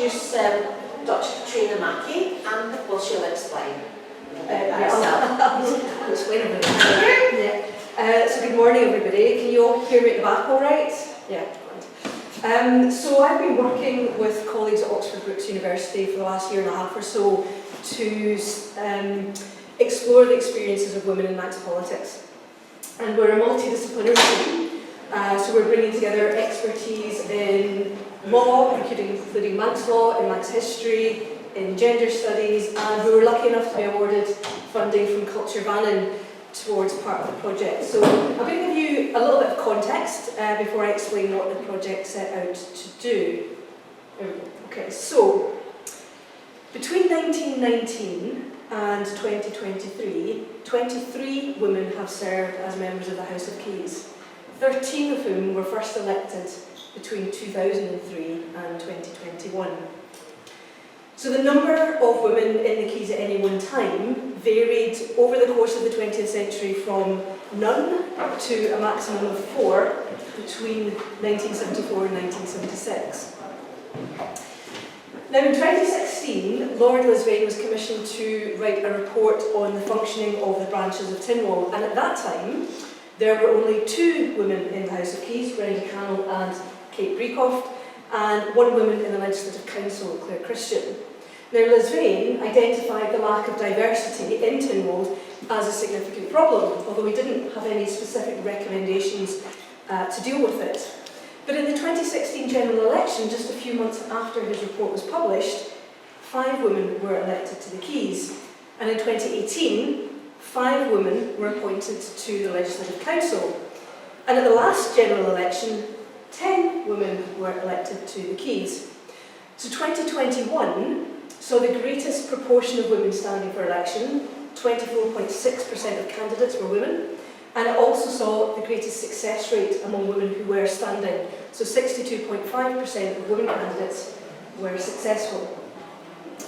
introduce Dr. Katrina Mackie, and well, she'll explain herself. Explain everything. Yeah. So good morning, everybody. Can you all hear me at the back all right? Yeah. So I've been working with colleagues at Oxford Brookes University for the last year and a half or so to explore the experiences of women in Manx politics. And we're a multidisciplinary team, so we're bringing together expertise in law, including Manx law, in Manx history, in gender studies, and we were lucky enough to be awarded funding from Culture Vannin towards part of the project. So I'm going to give you a little bit of context before I explain what the project set out to do. Okay, so between 1919 and 2023, 23 women have served as members of the House of Keys, 13 of whom were first elected between 2003 and 2021. So the number of women in the Keys at any one time varied over the course of the 20th century from none to a maximum of 4 between 1974 and 1976. Now in 2016, Lord Lisvane was commissioned to write a report on the functioning of the branches of Tynwald, and at that time there were only 2 women in the House of Keys, Brenda Cannell and Kate Breacoft, and 1 woman in the Legislative Council, Claire Christian. Now Lisvane identified the lack of diversity in Tynwald as a significant problem, although he didn't have any specific recommendations to deal with it. But in the 2016 general election, just a few months after his report was published, 5 women were elected to the Keys. And in 2018, 5 women were appointed to the Legislative Council. And at the last general election, 10 women were elected to the Keys. So 2021 saw the greatest proportion of women standing for election. 24.6% of candidates were women. And it also saw the greatest success rate among women who were standing. So 62.5% of women candidates were successful.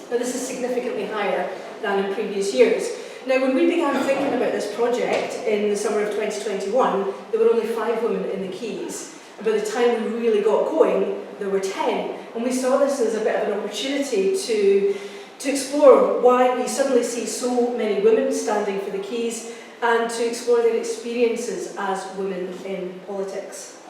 Now this is significantly higher than in previous years. Now when we began thinking about this project in the summer of 2021, there were only 5 women in the Keys. And by the time we really got going, there were 10. And we saw this as a bit of an opportunity to explore why we suddenly see so many women standing for the Keys, and to explore their experiences as women in politics.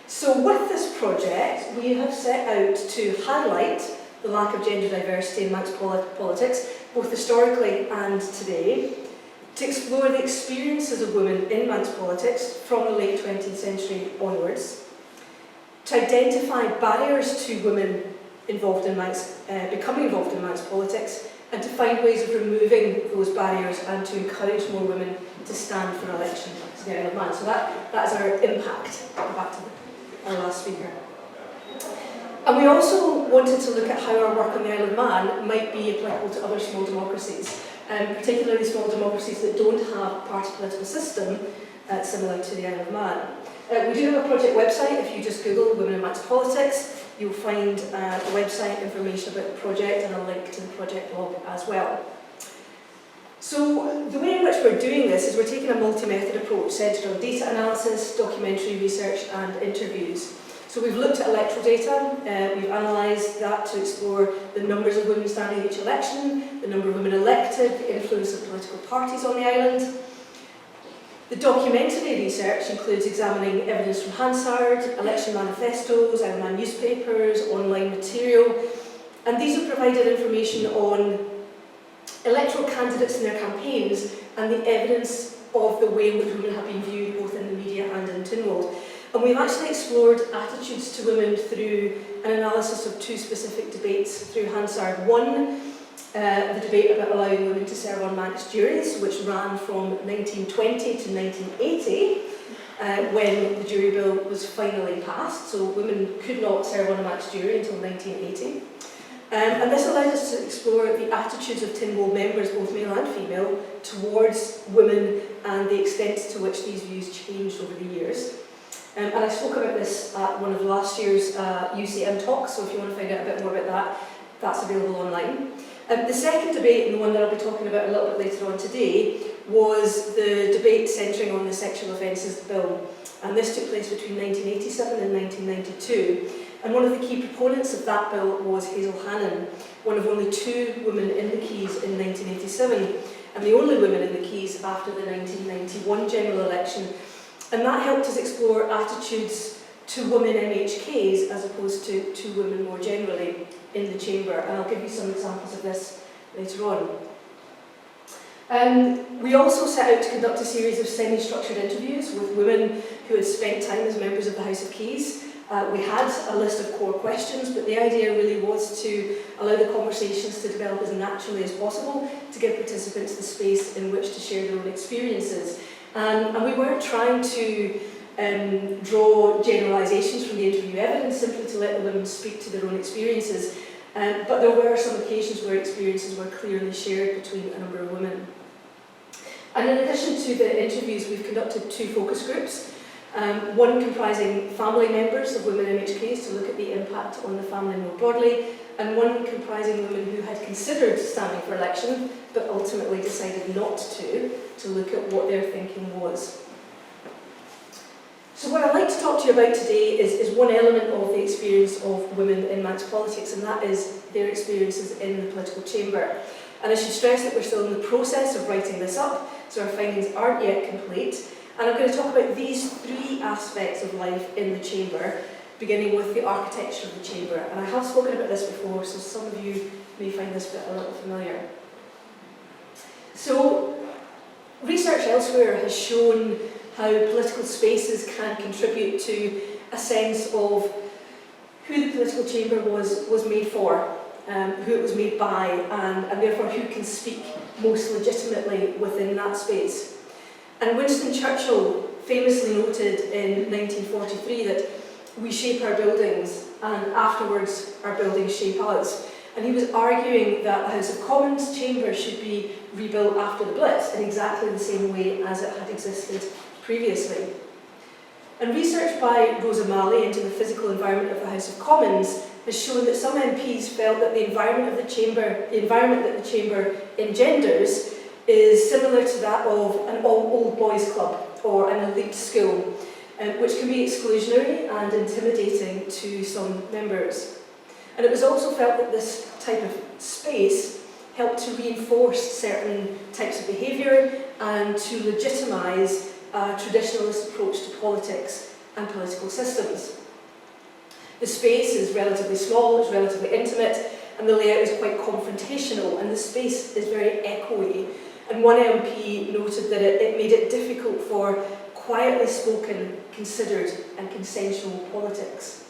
So with this project, we have set out to highlight the lack of gender diversity in Manx politics, both historically and today, to explore the experiences of women in Manx politics from the late 20th century onwards, to identify barriers to women involved in becoming involved in Manx politics, and to find ways of removing those barriers and to encourage more women to stand for election to the Isle of Man. So that is our impact. Back to our last speaker. And we also wanted to look at how our work on the Isle of Man might be applicable to other small democracies, particularly small democracies that don't have a party political system similar to the Isle of Man. We do have a project website. If you just Google Women in Manx Politics, you'll find the website information about the project and a link to the project blog as well. So the way in which we're doing this is we're taking a multi-method approach centred on data analysis, documentary research and interviews. So we've looked at electoral data, we've analysed that to explore the numbers of women standing at each election, the number of women elected, the influence of political parties on the island. The documentary research includes examining evidence from Hansard, election manifestos, Isle of Man newspapers, online material, and these have provided information on electoral candidates and their campaigns and the evidence of the way in which women have been viewed both in the media and in Tynwald. And we've actually explored attitudes to women through an analysis of 2 specific debates through Hansard. One, the debate about allowing women to serve on Manx juries, which ran from 1920 to 1980, when the jury bill was finally passed. So women could not serve on a Manx jury until 1980. And this allowed us to explore the attitudes of Tynwald members, both male and female, towards women and the extent to which these views changed over the years. And I spoke about this at one of last year's UCM talks, so if you want to find out a bit more about that, that's available online. The second debate, and the one that I'll be talking about a little bit later on today, was the debate centring on the Sexual Offences Bill. And this took place between 1987 and 1992. And one of the key proponents of that bill was Hazel Hannon, one of only 2 women in the Keys in 1987, and the only women in the Keys after the 1991 general election. And that helped us explore attitudes to women MHKs as opposed to women more generally in the chamber. And I'll give you some examples of this later on. We also set out to conduct a series of semi-structured interviews with women who had spent time as members of the House of Keys. We had a list of core questions, but the idea really was to allow the conversations to develop as naturally as possible, to give participants the space in which to share their own experiences. And we weren't trying to draw generalisations from the interview evidence, simply to let the women speak to their own experiences. But there were some occasions where experiences were clearly shared between a number of women. And in addition to the interviews, we've conducted 2 focus groups, one comprising family members of women MHKs to look at the impact on the family more broadly, and one comprising women who had considered standing for election, but ultimately decided not to look at what their thinking was. So what I'd like to talk to you about today is one element of the experience of women in Manx politics, and that is their experiences in the political chamber. And I should stress that we're still in the process of writing this up, so our findings aren't yet complete. And I'm going to talk about these 3 aspects of life in the chamber, beginning with the architecture of the chamber. And I have spoken about this before, so some of you may find this bit a little familiar. So, research elsewhere has shown how political spaces can contribute to a sense of who the political chamber was made for, who it was made by, and therefore who can speak most legitimately within that space. And Winston Churchill famously noted in 1943 that we shape our buildings and afterwards our buildings shape us. And he was arguing that the House of Commons chamber should be rebuilt after the Blitz in exactly the same way as it had existed previously. And research by Rosa Malley into the physical environment of the House of Commons has shown that some MPs felt that the environment of the chamber, the environment that the chamber engenders, is similar to that of an old boys club or an elite school, which can be exclusionary and intimidating to some members. And it was also felt that this type of space helped to reinforce certain types of behaviour and to legitimise a traditionalist approach to politics and political systems. The space is relatively small, it's relatively intimate, and the layout is quite confrontational, and the space is very echoey. And one MP noted that it made it difficult for quietly spoken, considered and consensual politics.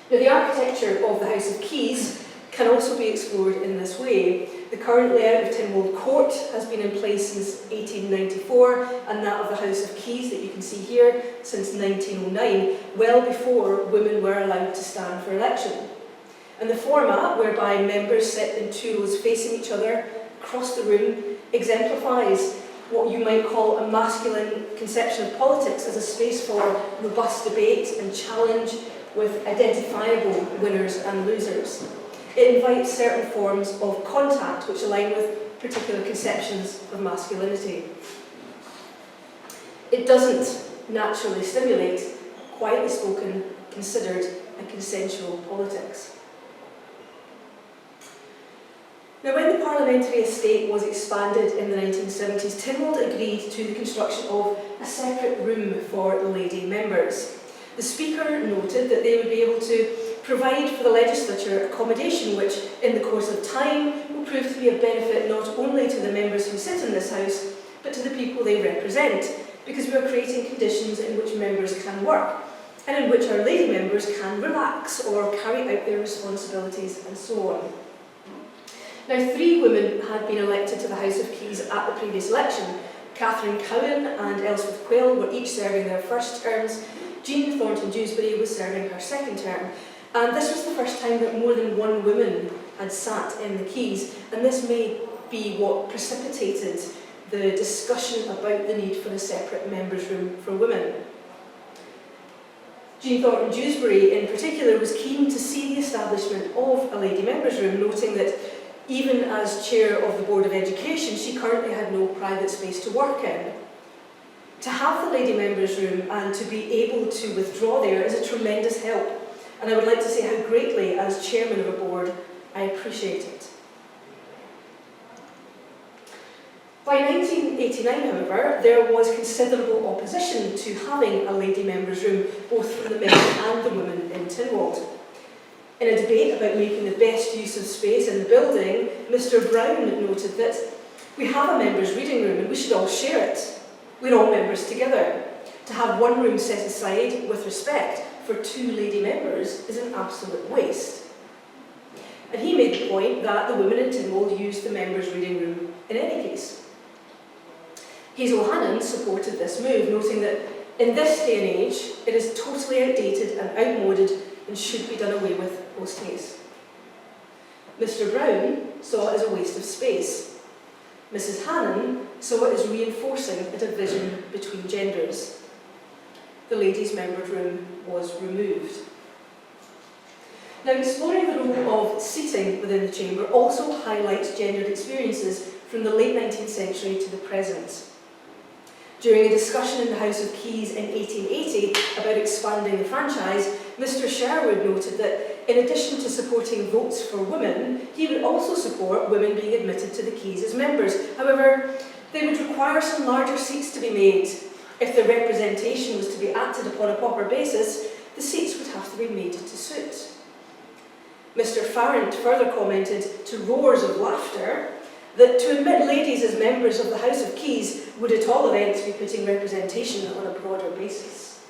Now, the architecture of the House of Keys can also be explored in this way. The current layout of Tynwald Court has been in place since 1894, and that of the House of Keys that you can see here since 1909, well before women were allowed to stand for election. And the format, whereby members sit in 2 rows facing each other across the room, exemplifies what you might call a masculine conception of politics as a space for robust debate and challenge with identifiable winners and losers. It invites certain forms of contact which align with particular conceptions of masculinity. It doesn't naturally stimulate quietly spoken, considered and consensual politics. Now, when the parliamentary estate was expanded in the 1970s, Tynwald agreed to the construction of a separate room for lady members. The Speaker noted that they would be able to provide for the legislature accommodation which, in the course of time, will prove to be of benefit not only to the members who sit in this House, but to the people they represent, because we are creating conditions in which members can work, and in which our lady members can relax or carry out their responsibilities and so on. Now, 3 women had been elected to the House of Keys at the previous election. Catherine Cowan and Elspeth Quayle were each serving their first terms. Jean Thornton Dewsbury was serving her second term. And this was the first time that more than 1 woman had sat in the Keys, and this may be what precipitated the discussion about the need for a separate members' room for women. Jean Thornton Dewsbury, in particular, was keen to see the establishment of a lady members' room, noting that even as chair of the Board of Education, she currently had no private space to work in. To have the lady members' room and to be able to withdraw there is a tremendous help. and I would like to say how greatly, as chairman of a board, I appreciate it. By 1989, however, there was considerable opposition to having a lady members' room, both for the men and the women in Tynwald. In a debate about making the best use of space in the building, Mr. Brown noted that we have a members' reading room and we should all share it. We're all members together. To have one room set aside with respect for 2 lady members is an absolute waste. And he made the point that the women in Tynwald used the members' reading room in any case. Hazel Hannon supported this move, noting that in this day and age, it is totally outdated and outmoded and should be done away with post haste. Mr. Brown saw it as a waste of space. Mrs. Hannon saw it as reinforcing a division between genders. The ladies' members' room was removed. Now, exploring the role of seating within the chamber also highlights gendered experiences from the late 19th century to the present. During a discussion in the House of Keys in 1880 about expanding the franchise, Mr. Sherwood noted that in addition to supporting votes for women, he would also support women being admitted to the Keys as members. However, they would require some larger seats to be made. If the representation was to be acted upon a proper basis, the seats would have to be made to suit. Mr. Farrant further commented, to roars of laughter, that to admit ladies as members of the House of Keys would at all events be putting representation on a broader basis.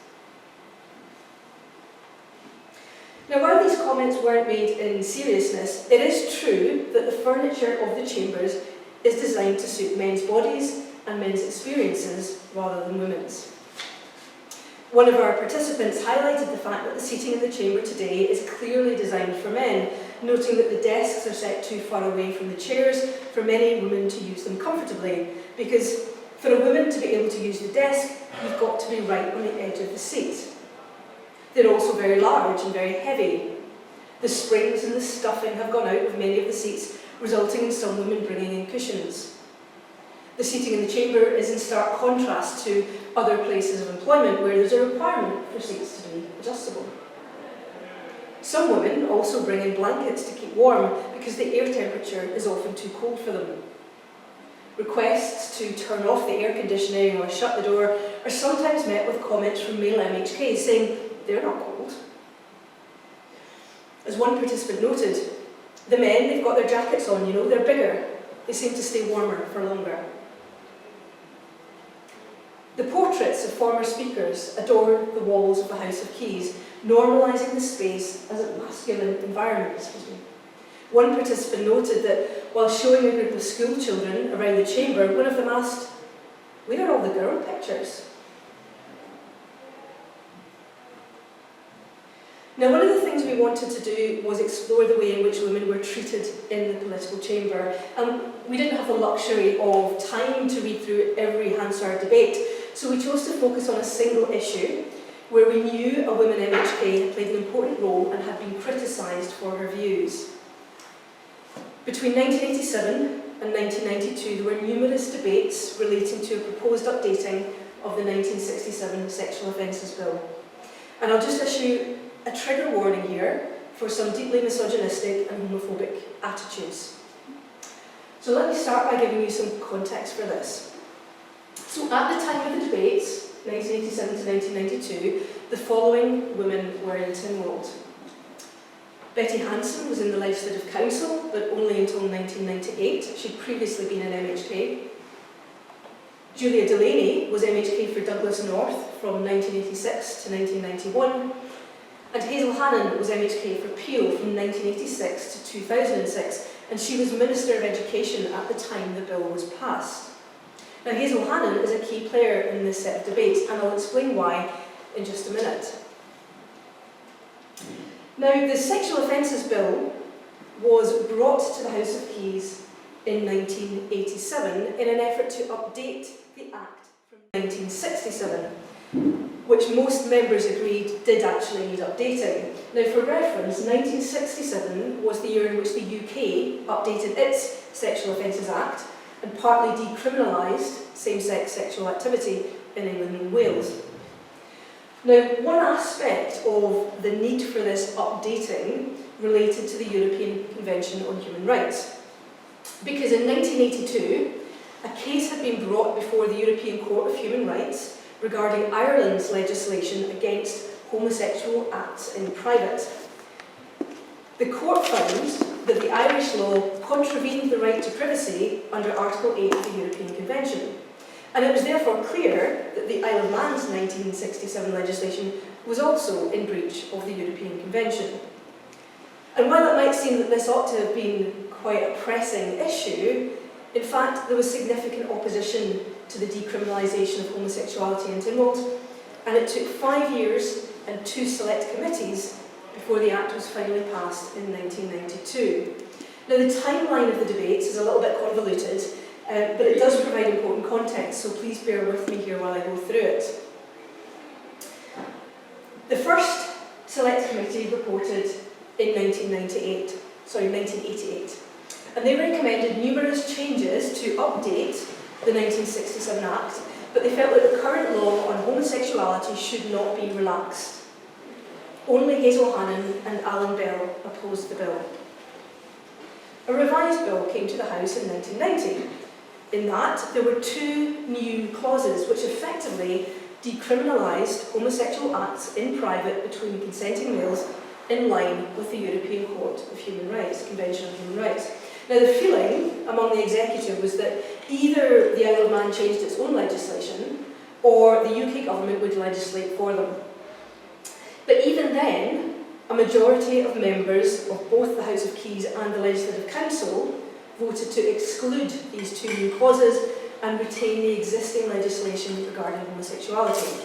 Now, while these comments weren't made in seriousness, it is true that the furniture of the chambers is designed to suit men's bodies and men's experiences rather than women's. One of our participants highlighted the fact that the seating in the chamber today is clearly designed for men, noting that the desks are set too far away from the chairs for many women to use them comfortably, because for a woman to be able to use the desk, you've got to be right on the edge of the seat. They're also very large and very heavy. The springs and the stuffing have gone out of many of the seats, resulting in some women bringing in cushions. The seating in the chamber is in stark contrast to other places of employment where there's a requirement for seats to be adjustable. Some women also bring in blankets to keep warm because the air temperature is often too cold for them. Requests to turn off the air conditioning or shut the door are sometimes met with comments from male MHKs saying they're not cold. As one participant noted, the men, they've got their jackets on, they're bigger. They seem to stay warmer for longer. The portraits of former speakers adorn the walls of the House of Keys, normalising the space as a masculine environment. One participant noted that while showing a group of school children around the chamber, one of them asked, "Where are all the girl pictures?" Now, one of the things we wanted to do was explore the way in which women were treated in the political chamber. We didn't have the luxury of time to read through every Hansard debate, so we chose to focus on a single issue where we knew a woman MHK had played an important role and had been criticised for her views. Between 1987 and 1992, there were numerous debates relating to a proposed updating of the 1967 Sexual Offences Bill. And I'll just issue a trigger warning here for some deeply misogynistic and homophobic attitudes. So let me start by giving you some context for this. So at the time of the debates, 1987 to 1992, the following women were in Tynwald. Betty Hanson was in the Legislative Council, but only until 1998. She'd previously been an MHK. Julia Delaney was MHK for Douglas North from 1986 to 1991. And Hazel Hannon was MHK for Peel from 1986 to 2006, and she was Minister of Education at the time the bill was passed. Now, Hazel Hannon is a key player in this set of debates, and I'll explain why in just a minute. Now, the Sexual Offences Bill was brought to the House of Keys in 1987 in an effort to update the Act from 1967, which most members agreed did actually need updating. Now, for reference, 1967 was the year in which the UK updated its Sexual Offences Act and partly decriminalised same-sex sexual activity in England and Wales. Now, one aspect of the need for this updating related to the European Convention on Human Rights. Because in 1982, a case had been brought before the European Court of Human Rights regarding Ireland's legislation against homosexual acts in private. The court found that the Irish law contravened the right to privacy under Article 8 of the European Convention, and it was therefore clear that the Isle of Man's 1967 legislation was also in breach of the European Convention. And while it might seem that this ought to have been quite a pressing issue, in fact there was significant opposition to the decriminalisation of homosexuality in Tynwald, and it took 5 years and 2 select committees before the Act was finally passed in 1992. Now, the timeline of the debates is a little bit convoluted, but it does provide important context, so please bear with me here while I go through it. The first Select Committee reported in 1988, and they recommended numerous changes to update the 1967 Act, but they felt that the current law on homosexuality should not be relaxed. Only Hazel Hannon and Alan Bell opposed the bill. A revised bill came to the House in 1990. In that, there were 2 new clauses which effectively decriminalised homosexual acts in private between consenting males in line with the European Court of Human Rights, Convention on Human Rights. Now, the feeling among the executive was that either the Isle of Man changed its own legislation or the UK government would legislate for them. But even then, a majority of members of both the House of Keys and the Legislative Council voted to exclude these 2 new clauses and retain the existing legislation regarding homosexuality.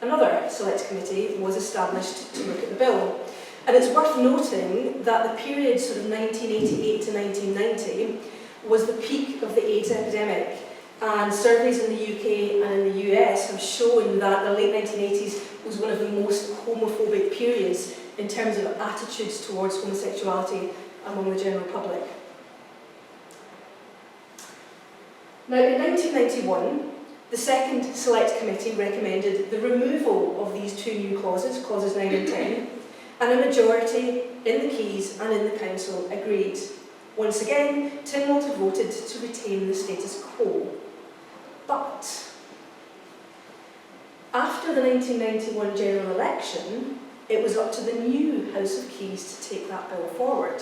Another Select Committee was established to look at the bill. And it's worth noting that the period sort of 1988 to 1990 was the peak of the AIDS epidemic, and surveys in the UK and in the US have shown that the late 1980s was one of the most homophobic periods in terms of attitudes towards homosexuality among the general public. Now, in 1991, the second Select Committee recommended the removal of these 2 new clauses, clauses 9 and 10, and a majority in the Keys and in the Council agreed. Once again, Tynwald had voted to retain the status quo. But after the 1991 general election, it was up to the new House of Keys to take that bill forward.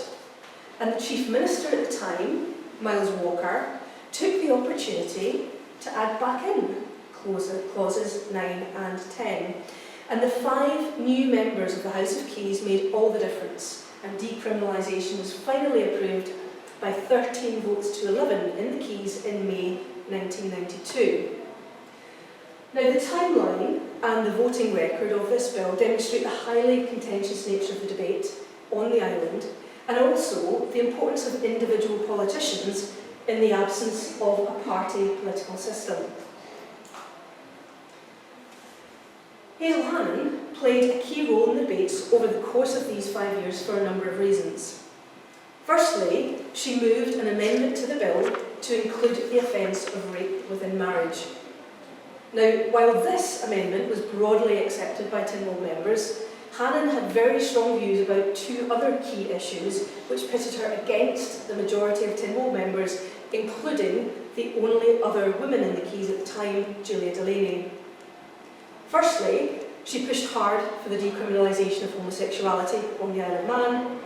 And the Chief Minister at the time, Miles Walker, took the opportunity to add back in clauses 9 and 10. And the 5 new members of the House of Keys made all the difference, and decriminalisation was finally approved by 13 votes to 11 in the Keys in May 1992. Now, the timeline and the voting record of this bill demonstrate the highly contentious nature of the debate on the island, and also the importance of individual politicians in the absence of a party political system. Hazel Hannon played a key role in the debates over the course of these 5 years for a number of reasons. Firstly, she moved an amendment to the bill to include the offence of rape within marriage. Now, while this amendment was broadly accepted by Tynwald members, Hannon had very strong views about 2 other key issues which pitted her against the majority of Tynwald members, including the only other woman in the Keys at the time, Julia Delaney. Firstly, she pushed hard for the decriminalisation of homosexuality on the Isle of Man.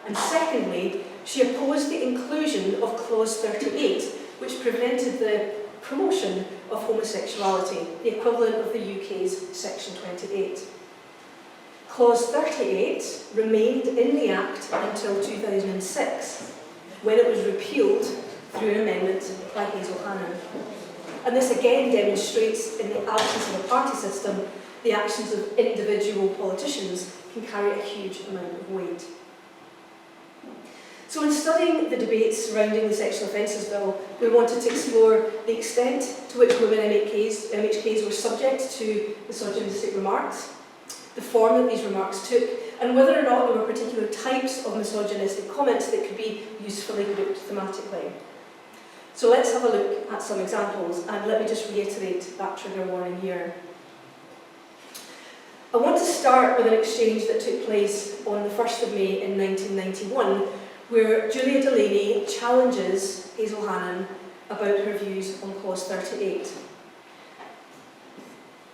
And secondly, she opposed the inclusion of Clause 38, which prevented the promotion of homosexuality, the equivalent of the UK's Section 28. Clause 38 remained in the Act until 2006, when it was repealed through an amendment by Hazel Hannon. And this again demonstrates, in the absence of a party system, the actions of individual politicians can carry a huge amount of weight. So in studying the debates surrounding the Sexual Offences Bill, we wanted to explore the extent to which women MHKs were subject to misogynistic remarks, the form that these remarks took, and whether or not there were particular types of misogynistic comments that could be usefully grouped thematically. So let's have a look at some examples, and let me just reiterate that trigger warning here. I want to start with an exchange that took place on the 1st of May in 1991, where Julia Delaney challenges Hazel Hannon about her views on Clause 38.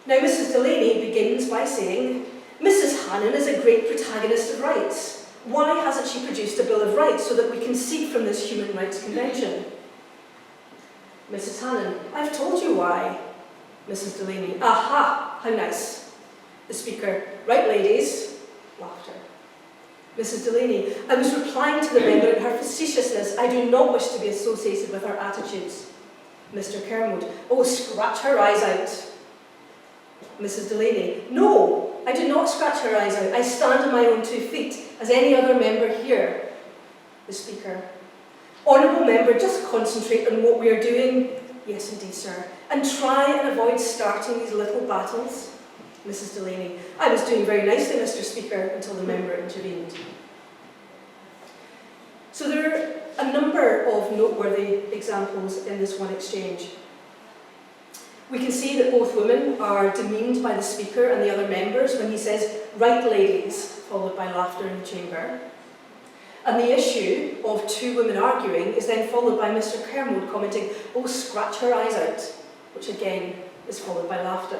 Now, Mrs. Delaney begins by saying, "Mrs. Hannon is a great protagonist of rights. Why hasn't she produced a Bill of Rights so that we can seek from this Human Rights Convention?" Mrs. Hannon, "I've told you why." Mrs. Delaney, "Aha, how nice." The Speaker, "Right, ladies." Laughter. Mrs. Delaney, "I was replying to the member in her facetiousness. I do not wish to be associated with her attitudes." Mr. Kermode, "Oh, scratch her eyes out." Mrs. Delaney, "No, I do not scratch her eyes out. I stand on my own 2 feet, as any other member here." The Speaker, "Honourable member, just concentrate on what we are doing." "Yes, indeed, sir. And try and avoid starting these little battles." Mrs. Delaney, "I was doing very nicely, Mr. Speaker, until the member intervened." So there are a number of noteworthy examples in this one exchange. We can see that both women are demeaned by the Speaker and the other members when he says, "Right, ladies," followed by laughter in the chamber. And the issue of 2 women arguing is then followed by Mr. Kermode commenting, "Oh, scratch her eyes out," which again is followed by laughter.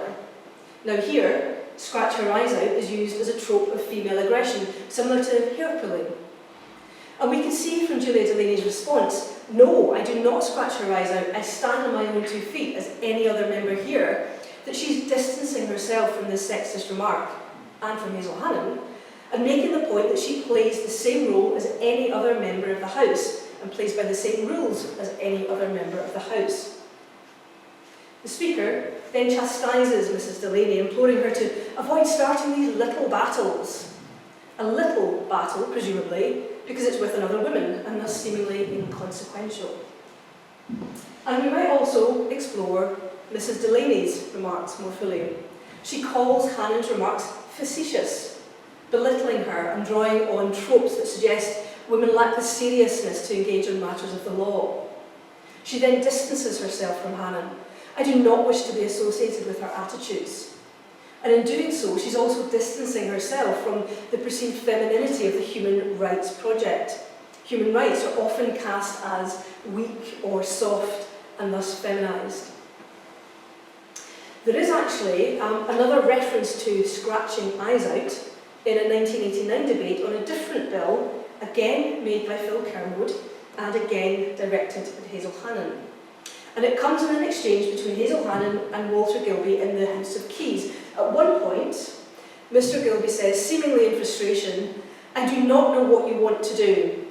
Now here, "scratch her eyes out" is used as a trope of female aggression, similar to hair pulling. And we can see from Julia Delaney's response, "No, I do not scratch her eyes out. I stand on my own 2 feet, as any other member here," that she's distancing herself from this sexist remark, and from Hazel Hannon, and making the point that she plays the same role as any other member of the House, and plays by the same rules as any other member of the House. The Speaker then chastises Mrs. Delaney, imploring her to avoid starting these little battles. A little battle, presumably, because it's with another woman, and thus seemingly inconsequential. And we might also explore Mrs. Delaney's remarks more fully. She calls Hannon's remarks facetious, belittling her and drawing on tropes that suggest women lack the seriousness to engage in matters of the law. She then distances herself from Hannon. "I do not wish to be associated with her attitudes." And in doing so, she's also distancing herself from the perceived femininity of the Human Rights Project. Human rights are often cast as weak or soft and thus feminised. There is actually another reference to scratching eyes out in a 1989 debate on a different bill, again made by Phil Kermode and again directed at Hazel Hannon. And it comes in an exchange between Hazel Hannon and Walter Gilby in the House of Keys. At one point, Mr. Gilby says, seemingly in frustration, "I do not know what you want to do."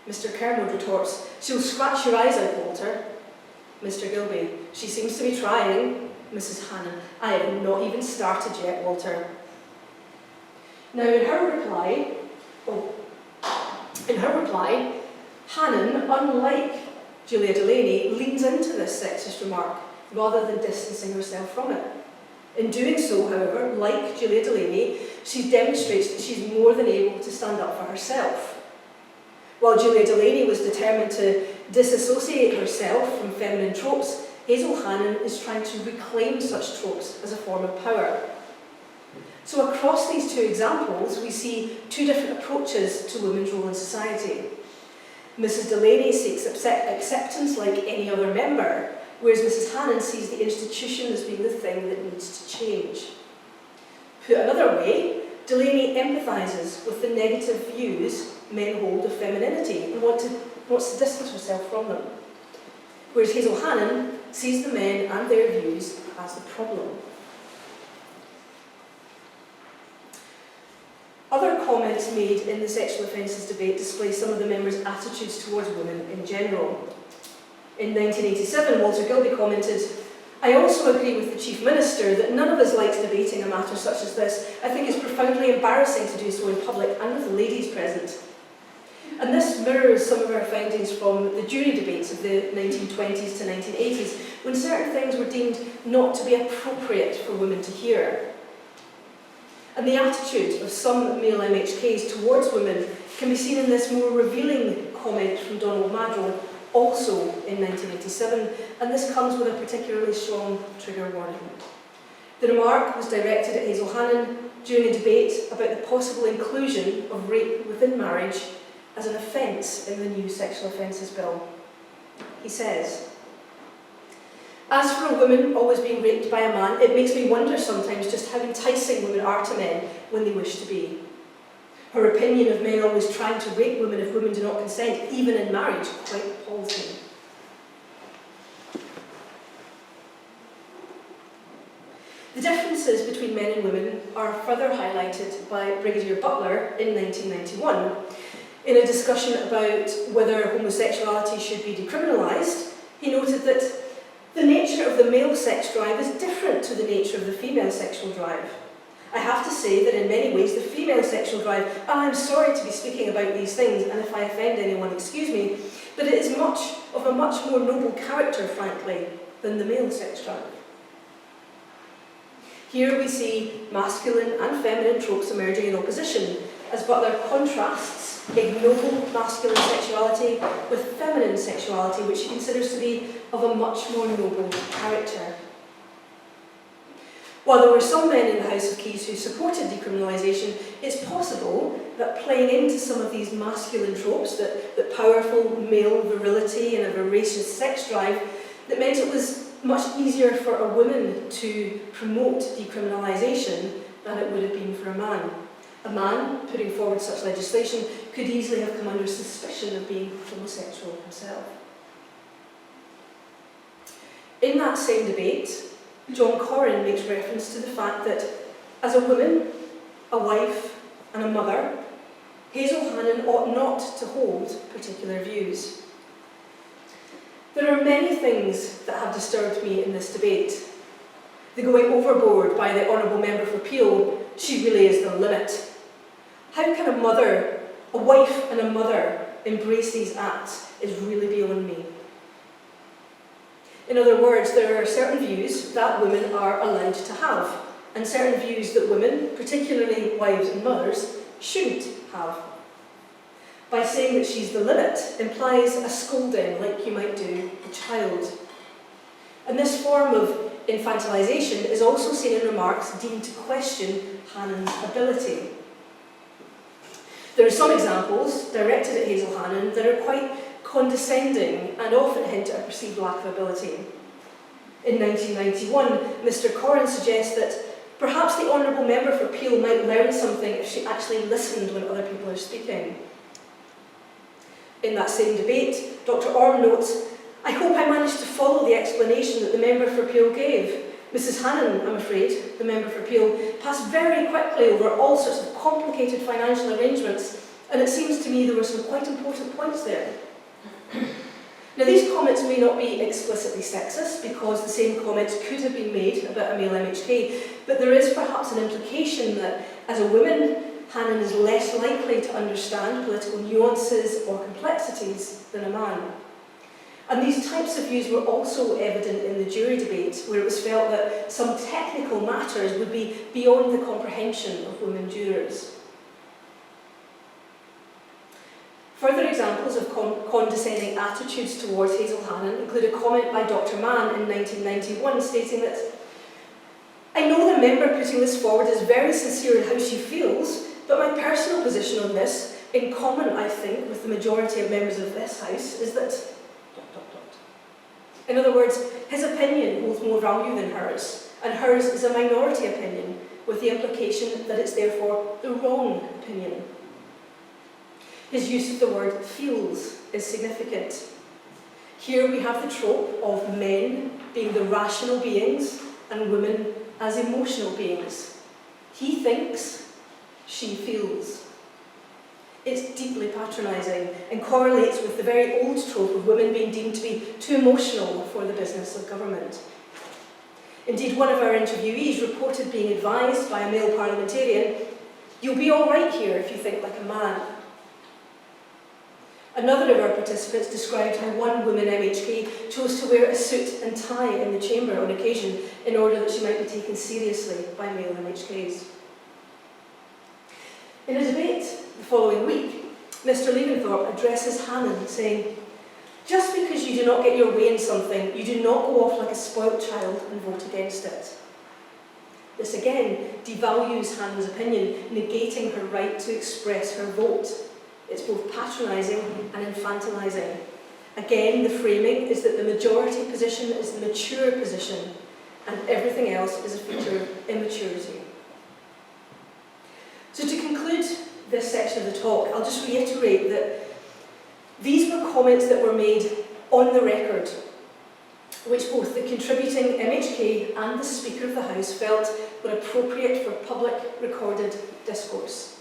Mr. Kermode retorts, "She'll scratch your eyes out, Walter." Mr. Gilby, "She seems to be trying." Mrs. Hannon, "I have not even started yet, Walter." Now, in her reply, Hannon, unlike Julia Delaney, leans into this sexist remark rather than distancing herself from it. In doing so, however, like Julia Delaney, she demonstrates that she's more than able to stand up for herself. While Julia Delaney was determined to disassociate herself from feminine tropes, Hazel Hannon is trying to reclaim such tropes as a form of power. So across these 2 examples, we see 2 different approaches to women's role in society. Mrs. Delaney seeks acceptance like any other member, whereas Mrs. Hannon sees the institution as being the thing that needs to change. Put another way, Delaney empathises with the negative views men hold of femininity and wants to distance herself from them, whereas Hazel Hannon sees the men and their views as the problem. Other comments made in the sexual offences debate display some of the members' attitudes towards women in general. In 1987, Walter Gilby commented, "I also agree with the Chief Minister that none of us likes debating a matter such as this. I think it's profoundly embarrassing to do so in public and with the ladies present." And this mirrors some of our findings from the jury debates of the 1920s to 1980s, when certain things were deemed not to be appropriate for women to hear. And the attitude of some male MHKs towards women can be seen in this more revealing comment from Donald Madrell, also in 1987, and this comes with a particularly strong trigger warning. The remark was directed at Hazel Hannon during a debate about the possible inclusion of rape within marriage as an offence in the new Sexual Offences Bill. He says, "As for a woman always being raped by a man, it makes me wonder sometimes just how enticing women are to men when they wish to be. Her opinion of men always trying to rape women if women do not consent, even in marriage, quite appalls me." The differences between men and women are further highlighted by Brigadier Butler in 1991 in a discussion about whether homosexuality should be decriminalised. He noted that the nature of the male sex drive is different to the nature of the female sexual drive. "I have to say that in many ways the female sexual drive, and I'm sorry to be speaking about these things, and if I offend anyone, excuse me, but it is of a much more noble character, frankly, than the male sex drive." Here we see masculine and feminine tropes emerging in opposition, as Butler contrasts ignoble masculine sexuality with feminine sexuality, which he considers to be of a much more noble character. While there were some men in the House of Keys who supported decriminalisation, it's possible that playing into some of these masculine tropes, that powerful male virility and a voracious sex drive, that meant it was much easier for a woman to promote decriminalisation than it would have been for a man. A man putting forward such legislation could easily have come under suspicion of being homosexual himself. In that same debate, John Corrin makes reference to the fact that as a woman, a wife and a mother, Hazel Hannon ought not to hold particular views. There are many things that have disturbed me in this debate. The going overboard by the Honourable Member for Peel, "She really is the limit." How can a wife and a mother, embrace these acts is really beyond me. In other words, there are certain views that women are allowed to have, and certain views that women, particularly wives and mothers, shouldn't have. By saying that she's the limit implies a scolding like you might do a child. And this form of infantilisation is also seen in remarks deemed to question Hannon's ability. There are some examples directed at Hazel Hannon that are quite condescending and often hint at a perceived lack of ability. In 1991, Mr. Corrin suggests that perhaps the Honourable Member for Peel might learn something if she actually listened when other people are speaking. In that same debate, Dr. Orme notes, "I hope I managed to follow the explanation that the Member for Peel gave. Mrs. Hannon, I'm afraid, the Member for Peel, passed very quickly over all sorts of complicated financial arrangements, and it seems to me there were some quite important points there." Now, these comments may not be explicitly sexist, because the same comments could have been made about a male MHK, but there is perhaps an implication that, as a woman, Hannon is less likely to understand political nuances or complexities than a man. And these types of views were also evident in the jury debate, where it was felt that some technical matters would be beyond the comprehension of women jurors. Further examples of condescending attitudes towards Hazel Hannon include a comment by Dr. Mann in 1991 stating that, "I know the member putting this forward is very sincere in how she feels, but my personal position on this, in common, I think, with the majority of members of this House, is that... In other words, his opinion holds more value than hers, and hers is a minority opinion, with the implication that it's therefore the wrong opinion. His use of the word feels is significant. Here we have the trope of men being the rational beings and women as emotional beings. He thinks, she feels. It's deeply patronising and correlates with the very old trope of women being deemed to be too emotional for the business of government. Indeed, one of our interviewees reported being advised by a male parliamentarian, "You'll be all right here if you think like a man." Another of our participants described how one woman MHK chose to wear a suit and tie in the chamber on occasion in order that she might be taken seriously by male MHKs. In a debate the following week, Mr. Leaventhorpe addresses Hannon, saying, "Just because you do not get your way in something, you do not go off like a spoilt child and vote against it." This again devalues Hannah's opinion, negating her right to express her vote. It's both patronising and infantilising. Again, the framing is that the majority position is the mature position, and everything else is a feature of immaturity. So to conclude this section of the talk, I'll just reiterate that these were comments that were made on the record, which both the contributing MHK and the Speaker of the House felt were appropriate for public recorded discourse.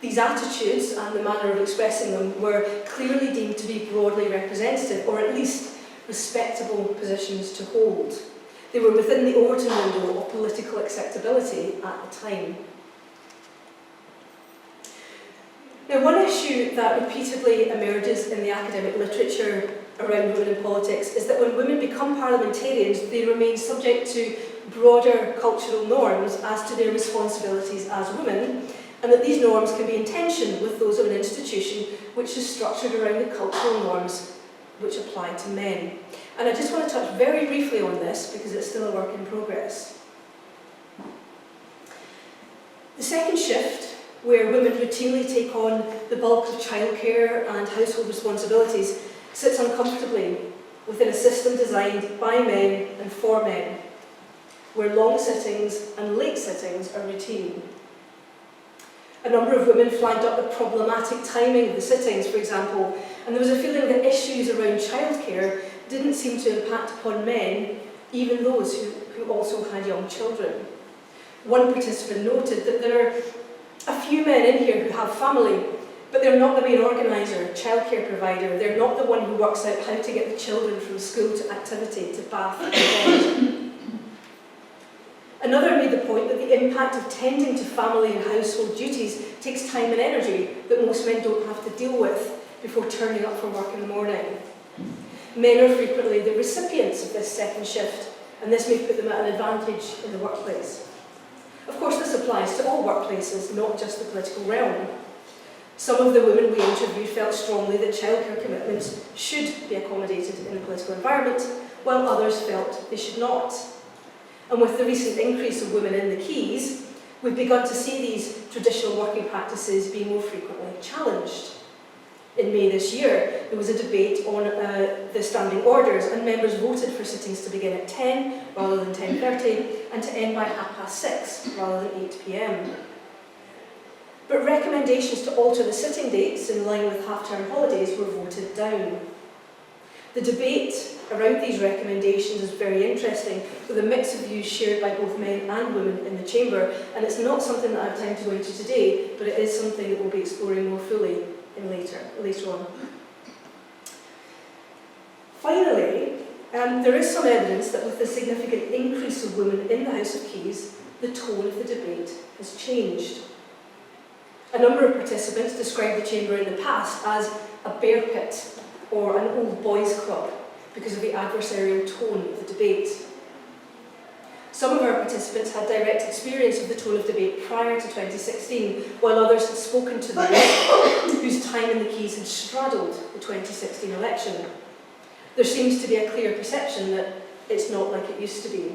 These attitudes and the manner of expressing them were clearly deemed to be broadly representative, or at least respectable positions to hold. They were within the Overton window of political acceptability at the time. Now, one issue that repeatedly emerges in the academic literature around women in politics is that when women become parliamentarians, they remain subject to broader cultural norms as to their responsibilities as women, and that these norms can be in tension with those of an institution which is structured around the cultural norms which apply to men. And I just want to touch very briefly on this because it's still a work in progress. The second shift, where women routinely take on the bulk of childcare and household responsibilities, sits uncomfortably within a system designed by men and for men, where long sittings and late sittings are routine. A number of women flagged up the problematic timing of the sittings, for example, and there was a feeling that issues around childcare didn't seem to impact upon men, even those who also had young children. One participant noted that there are a few men in here who have family, but they're not the main organiser, childcare provider. They're not the one who works out how to get the children from school to activity, to bath and bed. Another made the point that the impact of tending to family and household duties takes time and energy that most men don't have to deal with before turning up for work in the morning. Men are frequently the recipients of this second shift, and this may put them at an advantage in the workplace. Of course, this applies to all workplaces, not just the political realm. Some of the women we interviewed felt strongly that childcare commitments should be accommodated in the political environment, while others felt they should not. And with the recent increase of women in the Keys, we've begun to see these traditional working practices being more frequently challenged. In May this year, there was a debate on the standing orders, and members voted for sittings to begin at 10 rather than 10:30 and to end by 6:30 rather than 8 p.m. But recommendations to alter the sitting dates in line with half-term holidays were voted down. The debate around these recommendations is very interesting, with a mix of views shared by both men and women in the Chamber, and it's not something that I have time to go into today, but it is something that we'll be exploring more fully later on. Finally, there is some evidence that with the significant increase of women in the House of Keys, the tone of the debate has changed. A number of participants described the Chamber in the past as a bear pit or an old boys club because of the adversarial tone of the debate. Some of our participants had direct experience of the tone of debate prior to 2016, while others had spoken to those whose time in the Keys had straddled the 2016 election. There seems to be a clear perception that it's not like it used to be.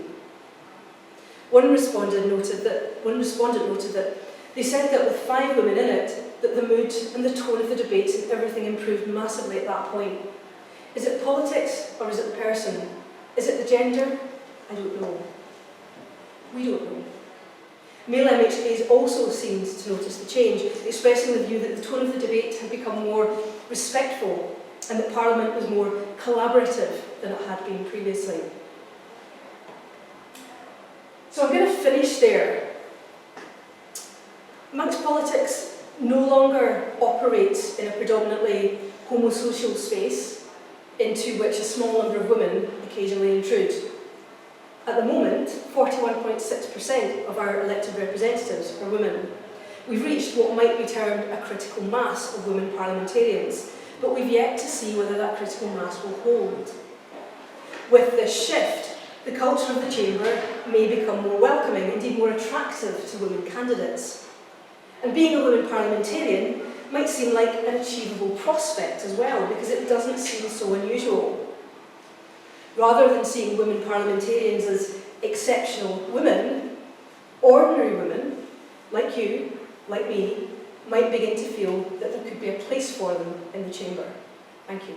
One respondent noted that they said that with 5 women in it, that the mood and the tone of the debates and everything improved massively at that point. Is it politics or is it the person? Is it the gender? I don't know. We don't know. Male MHKs also seemed to notice the change, expressing the view that the tone of the debate had become more respectful and that Parliament was more collaborative than it had been previously. So I'm going to finish there. Manx politics no longer operates in a predominantly homosocial space into which a small number of women occasionally intrude. At the moment, 41.6% of our elected representatives are women. We've reached what might be termed a critical mass of women parliamentarians, but we've yet to see whether that critical mass will hold. With this shift, the culture of the Chamber may become more welcoming, indeed more attractive to women candidates. And being a woman parliamentarian might seem like an achievable prospect as well, because it doesn't seem so unusual. Rather than seeing women parliamentarians as exceptional women, ordinary women, like you, like me, might begin to feel that there could be a place for them in the chamber. Thank you.